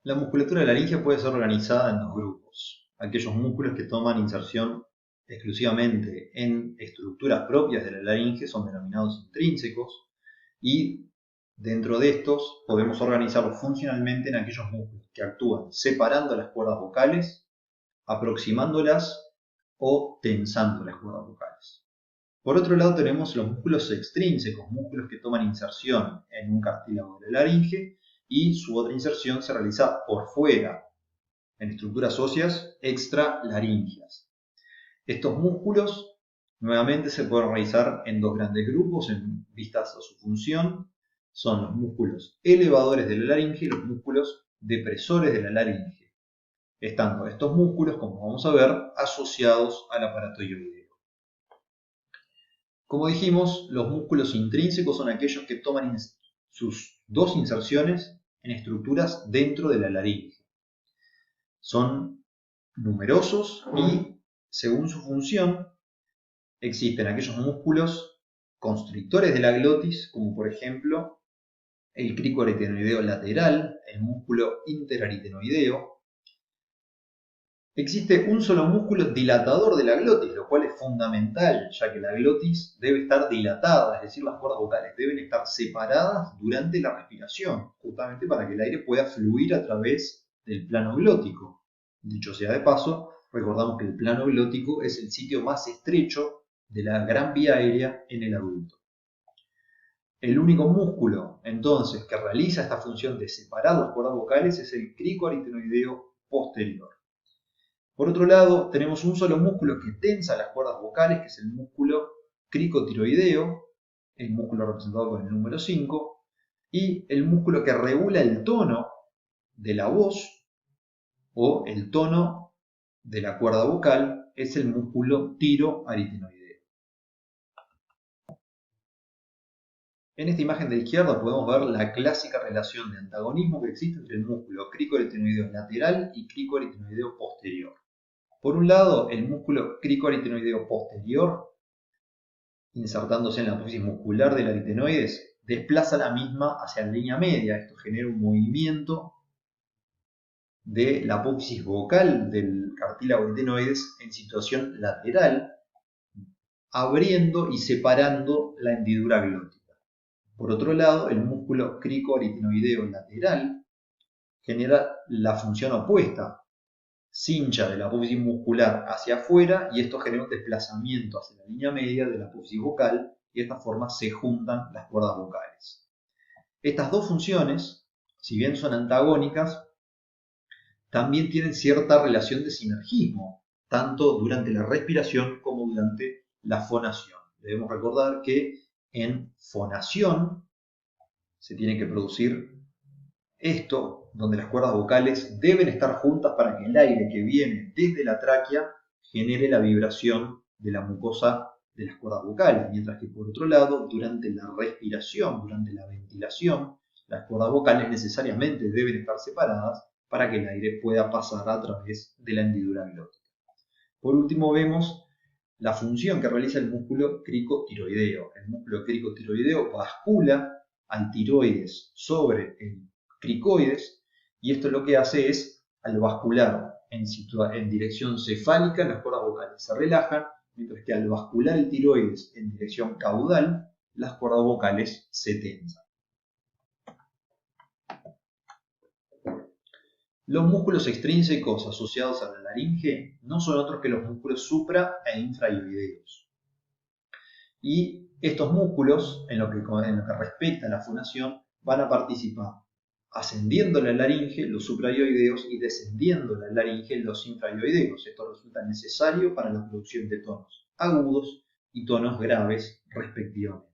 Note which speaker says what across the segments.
Speaker 1: La musculatura de la laringe puede ser organizada en dos grupos. Aquellos músculos que toman inserción exclusivamente en estructuras propias de la laringe son denominados intrínsecos y dentro de estos podemos organizarlos funcionalmente en aquellos músculos que actúan separando las cuerdas vocales, aproximándolas o tensando las cuerdas vocales. Por otro lado tenemos los músculos extrínsecos, músculos que toman inserción en un cartílago de la laringe y su otra inserción se realiza por fuera, en estructuras óseas extralaringias. Estos músculos nuevamente se pueden realizar en dos grandes grupos en vistas a su función. Son los músculos elevadores de la laringe y los músculos depresores de la laringe, estando estos músculos, como vamos a ver, asociados al aparato ioideo. Como dijimos, los músculos intrínsecos son aquellos que toman sus dos inserciones en estructuras dentro de la laringe. Son numerosos y, según su función, existen aquellos músculos constrictores de la glotis, como por ejemplo el crico aritenoideo lateral, el músculo interaritenoideo. Existe un solo músculo dilatador de la glotis, lo cual es fundamental, ya que la glotis debe estar dilatada, es decir, las cuerdas vocales deben estar separadas durante la respiración, justamente para que el aire pueda fluir a través del plano glótico. Dicho sea de paso, recordamos que el plano glótico es el sitio más estrecho de la gran vía aérea en el adulto. El único músculo, entonces, que realiza esta función de separar las cuerdas vocales es el crico aritenoideo posterior. Por otro lado, tenemos un solo músculo que tensa las cuerdas vocales, que es el músculo cricotiroideo, el músculo representado con el número 5, y el músculo que regula el tono de la voz o el tono de la cuerda vocal es el músculo tiroaritenoideo. En esta imagen de izquierda podemos ver la clásica relación de antagonismo que existe entre el músculo cricoaritenoideo lateral y cricoaritenoideo posterior. Por un lado, el músculo cricoaritenoideo posterior, insertándose en la apófisis muscular del aritenoides, desplaza la misma hacia la línea media. Esto genera un movimiento de la apófisis vocal del cartílago aritenoides en situación lateral, abriendo y separando la hendidura glótica. Por otro lado, el músculo cricoaritenoideo lateral genera la función opuesta, cincha de la apófisis muscular hacia afuera y esto genera un desplazamiento hacia la línea media de la apófisis vocal y de esta forma se juntan las cuerdas vocales. Estas dos funciones, si bien son antagónicas, también tienen cierta relación de sinergismo, tanto durante la respiración como durante la fonación. Debemos recordar que en fonación se tiene que producir esto, donde las cuerdas vocales deben estar juntas para que el aire que viene desde la tráquea genere la vibración de la mucosa de las cuerdas vocales, mientras que por otro lado, durante la respiración, durante la ventilación, las cuerdas vocales necesariamente deben estar separadas para que el aire pueda pasar a través de la hendidura glótica. Por último vemos la función que realiza el músculo cricotiroideo. El músculo cricotiroideo bascula al tiroides sobre el cricoides y esto lo que hace es, al bascular en dirección cefálica, las cuerdas vocales se relajan, mientras que al bascular el tiroides en dirección caudal, las cuerdas vocales se tensan. Los músculos extrínsecos asociados a la laringe no son otros que los músculos supra e infraioideos. Y estos músculos, en lo que respecta a la fonación, van a participar ascendiendo la laringe, los supraioideos, y descendiendo la laringe, los infraioideos. Esto resulta necesario para la producción de tonos agudos y tonos graves, respectivamente.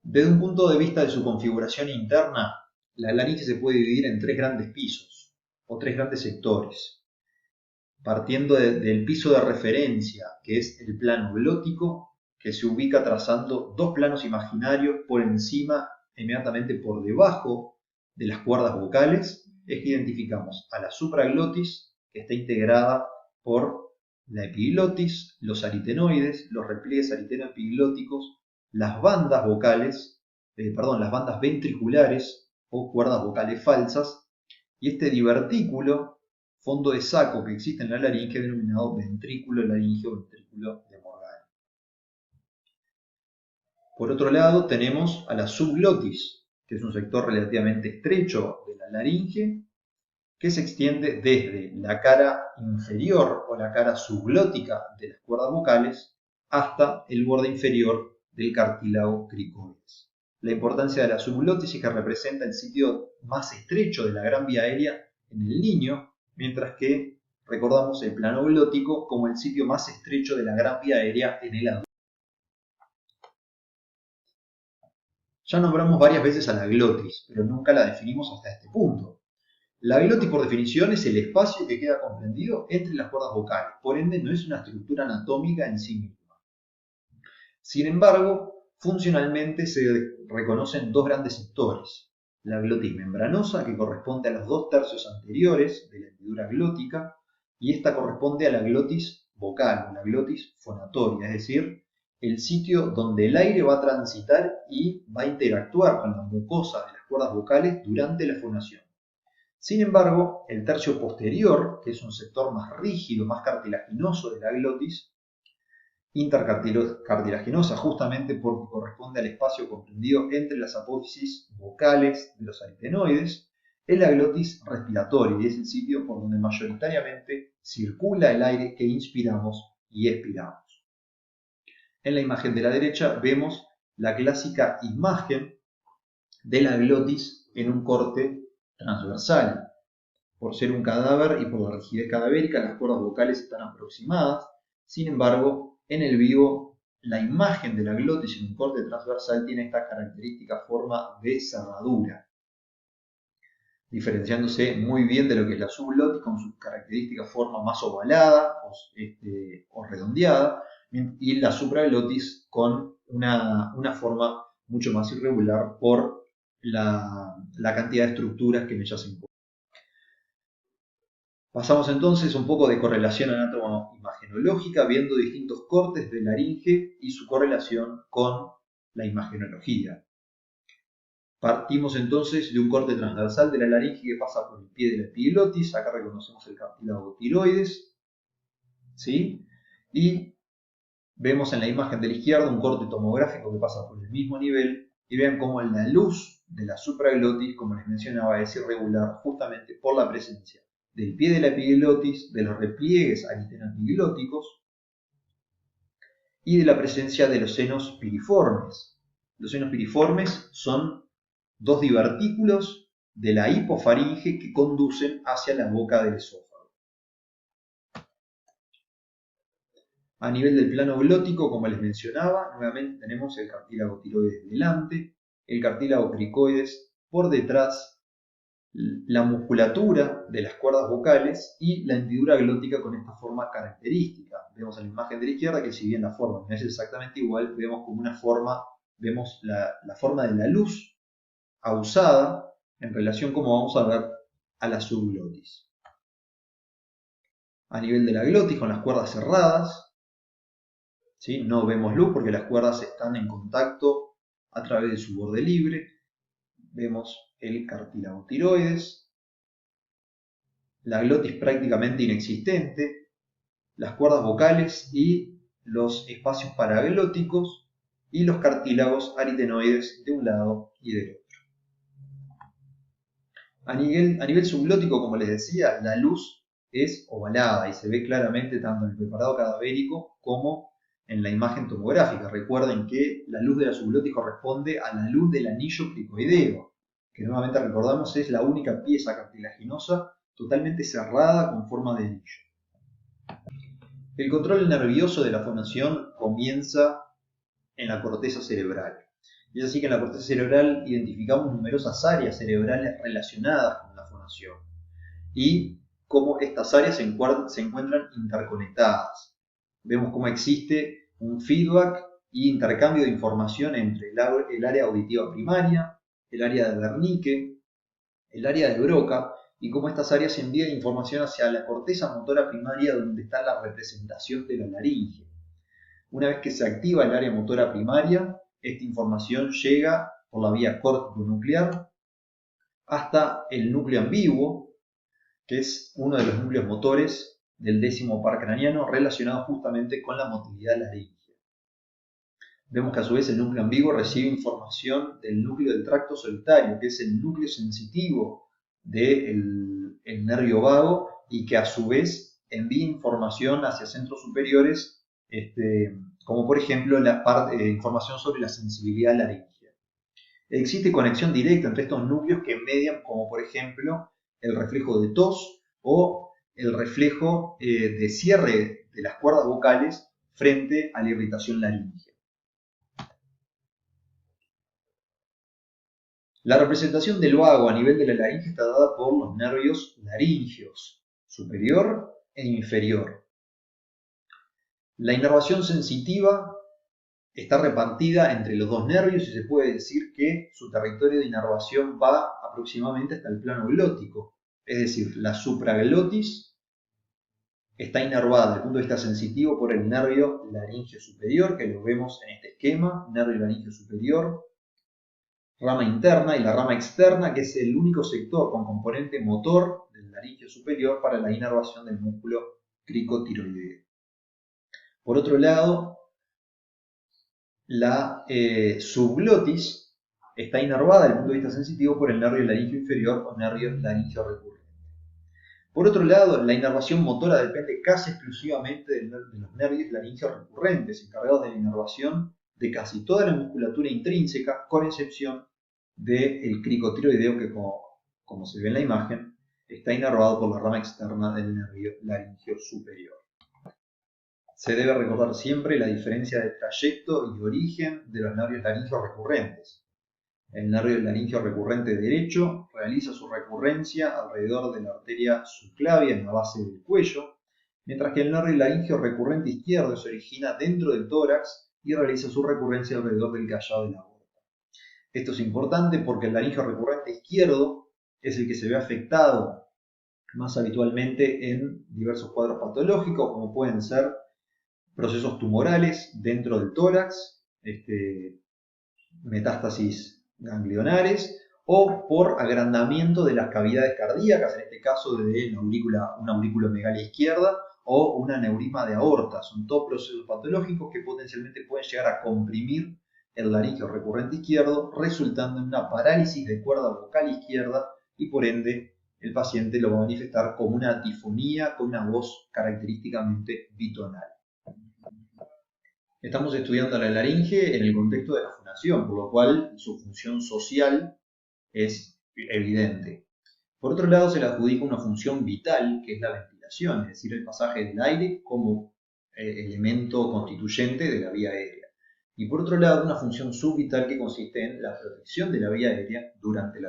Speaker 1: Desde un punto de vista de su configuración interna, la laringe se puede dividir en tres grandes pisos o tres grandes sectores, partiendo del piso de referencia, que es el plano glótico, que se ubica trazando dos planos imaginarios por encima, inmediatamente por debajo de las cuerdas vocales. Es que identificamos a la supraglotis, que está integrada por la epiglotis, los aritenoides, los repliegues aritenoepiglóticos, las bandas vocales las bandas ventriculares o cuerdas vocales falsas, y este divertículo, fondo de saco que existe en la laringe, denominado ventrículo laríngeo o ventrículo de Morgane. Por otro lado, tenemos a la subglotis, que es un sector relativamente estrecho de la laringe, que se extiende desde la cara inferior o la cara subglótica de las cuerdas vocales hasta el borde inferior del cartílago cricoides. La importancia de la subglotis es que representa el sitio más estrecho de la gran vía aérea en el niño, mientras que recordamos el plano glótico como el sitio más estrecho de la gran vía aérea en el adulto. Ya nombramos varias veces a la glotis, pero nunca la definimos hasta este punto. La glotis, por definición, es el espacio que queda comprendido entre las cuerdas vocales, por ende no es una estructura anatómica en sí misma. Sin embargo, funcionalmente se reconocen dos grandes sectores. La glotis membranosa, que corresponde a los 2/3 anteriores de la hendidura glótica, y esta corresponde a la glotis vocal, la glotis fonatoria, es decir, el sitio donde el aire va a transitar y va a interactuar con la mucosa de las cuerdas vocales durante la fonación. Sin embargo, el tercio posterior, que es un sector más rígido, más cartilaginoso de la glotis, intercartilaginosa justamente porque corresponde al espacio comprendido entre las apófisis vocales de los aritenoides, es la glotis respiratoria y es el sitio por donde mayoritariamente circula el aire que inspiramos y expiramos. En la imagen de la derecha vemos la clásica imagen de la glotis en un corte transversal. Por ser un cadáver y por la rigidez cadavérica, las cuerdas vocales están aproximadas. Sin embargo, en el vivo, la imagen de la glotis en un corte transversal tiene esta característica forma de cerradura, diferenciándose muy bien de lo que es la subglotis con su característica forma más ovalada o redondeada, y la supraglotis con una forma mucho más irregular por la cantidad de estructuras que en ella se encuentran. Pasamos entonces un poco de correlación anátomo-imagenológica, viendo distintos cortes de laringe y su correlación con la imagenología. Partimos entonces de un corte transversal de la laringe que pasa por el pie de la epiglotis. Acá reconocemos el cartílago tiroides, ¿sí? Y vemos en la imagen de la izquierda un corte tomográfico que pasa por el mismo nivel. Y vean cómo la luz de la supraglotis, como les mencionaba, es irregular justamente por la presencia del pie de la epiglotis, de los repliegues aritenoepiglóticos y de la presencia de los senos piriformes. Los senos piriformes son dos divertículos de la hipofaringe que conducen hacia la boca del esófago. A nivel del plano glótico, como les mencionaba, nuevamente tenemos el cartílago tiroides delante, el cartílago cricoides por detrás, la musculatura de las cuerdas vocales y la hendidura glótica con esta forma característica. Vemos en la imagen de la izquierda que si bien la forma no es exactamente igual, vemos como una forma, vemos la forma de la luz ausada en relación, como vamos a ver, a la subglotis. A nivel de la glotis, con las cuerdas cerradas, ¿sí? No vemos luz porque las cuerdas están en contacto a través de su borde libre. Vemos el cartílago tiroides, la glotis prácticamente inexistente, las cuerdas vocales y los espacios paraglóticos y los cartílagos aritenoides de un lado y del otro. A nivel subglótico, como les decía, la luz es ovalada y se ve claramente tanto en el preparado cadavérico como en la imagen tomográfica. Recuerden que la luz de la subglotis corresponde a la luz del anillo cricoideo, que nuevamente recordamos es la única pieza cartilaginosa totalmente cerrada con forma de anillo. El control nervioso de la fonación comienza en la corteza cerebral. Y es así que en la corteza cerebral identificamos numerosas áreas cerebrales relacionadas con la fonación y cómo estas áreas se encuentran interconectadas. Vemos cómo existe un feedback y intercambio de información entre el área auditiva primaria, el área de Wernicke, el área de Broca, y cómo estas áreas envían información hacia la corteza motora primaria donde está la representación de la laringe. Una vez que se activa el área motora primaria, esta información llega por la vía córtico-nuclear, hasta el núcleo ambiguo, que es uno de los núcleos motores del 10º par craneano relacionado justamente con la motilidad laríngea. Vemos que a su vez el núcleo ambiguo recibe información del núcleo del tracto solitario, que es el núcleo sensitivo del nervio vago y que a su vez envía información hacia centros superiores, como por ejemplo información sobre la sensibilidad laríngea. Existe conexión directa entre estos núcleos que median, como por ejemplo el reflejo de tos o el reflejo de cierre de las cuerdas vocales frente a la irritación laríngea. La representación del vago a nivel de la laringe está dada por los nervios laringeos, superior e inferior. La inervación sensitiva está repartida entre los dos nervios y se puede decir que su territorio de inervación va aproximadamente hasta el plano glótico. Es decir, la supraglotis está inervada desde el punto de vista sensitivo por el nervio laringeo superior, que lo vemos en este esquema, nervio laringeo superior, rama interna y la rama externa, que es el único sector con componente motor del laringeo superior para la inervación del músculo cricotiroideo. Por otro lado, la subglotis está inervada desde el punto de vista sensitivo por el nervio laringeo inferior o nervio laringeo recurrente. Por otro lado, la inervación motora depende casi exclusivamente de los nervios laringeos recurrentes, encargados de la inervación de casi toda la musculatura intrínseca, con excepción del cricotiroideo, que como se ve en la imagen, está inervado por la rama externa del nervio laringeo superior. Se debe recordar siempre la diferencia de trayecto y origen de los nervios laringeos recurrentes. El nervio laringeo recurrente derecho realiza su recurrencia alrededor de la arteria subclavia en la base del cuello, mientras que el nervio laringeo recurrente izquierdo se origina dentro del tórax y realiza su recurrencia alrededor del callado de la aorta. Esto es importante porque el laringeo recurrente izquierdo es el que se ve afectado más habitualmente en diversos cuadros patológicos, como pueden ser procesos tumorales dentro del tórax, metástasis ganglionares o por agrandamiento de las cavidades cardíacas, en este caso de una auriculomegalia izquierda o un aneurisma de aorta. Son todos procesos patológicos que potencialmente pueden llegar a comprimir el laringeo recurrente izquierdo, resultando en una parálisis de cuerda vocal izquierda y por ende el paciente lo va a manifestar como una tifonía con una voz característicamente bitonal. Estamos estudiando la laringe en el contexto de la fonación, por lo cual su función social es evidente. Por otro lado, se le adjudica una función vital, que es la ventilación, es decir, el pasaje del aire como elemento constituyente de la vía aérea. Y por otro lado, una función subvital que consiste en la protección de la vía aérea durante la